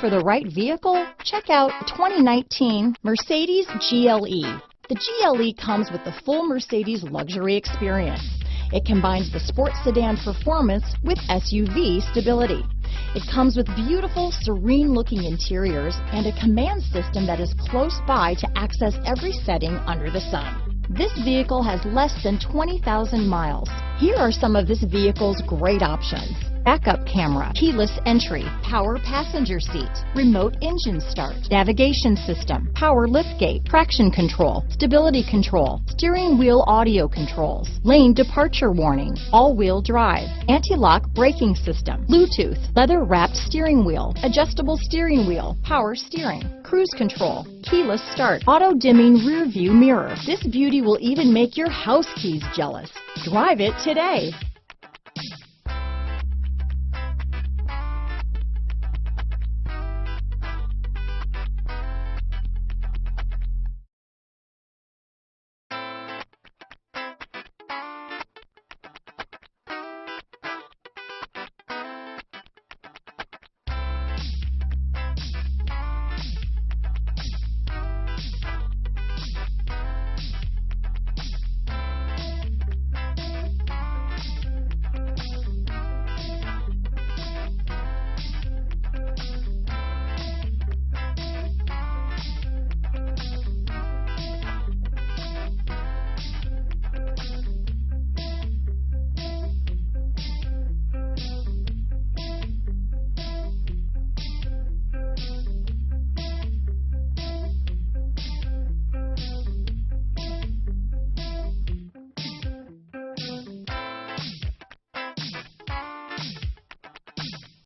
for the right vehicle? Check out 2019 Mercedes GLE. The GLE comes with the full Mercedes luxury experience. It combines the sports sedan performance with SUV stability. It comes with beautiful, serene-looking interiors and a command system that is close by to access every setting under the sun. This vehicle has less than 20,000 miles. Here are some of this vehicle's great options: backup camera, keyless entry, power passenger seat, remote engine start, navigation system, power liftgate, traction control, stability control, steering wheel audio controls, lane departure warning, all-wheel drive, anti-lock braking system, Bluetooth, leather-wrapped steering wheel, adjustable steering wheel, power steering, cruise control, keyless start, auto-dimming rear view mirror. This beauty will even make your house keys jealous. Drive it today.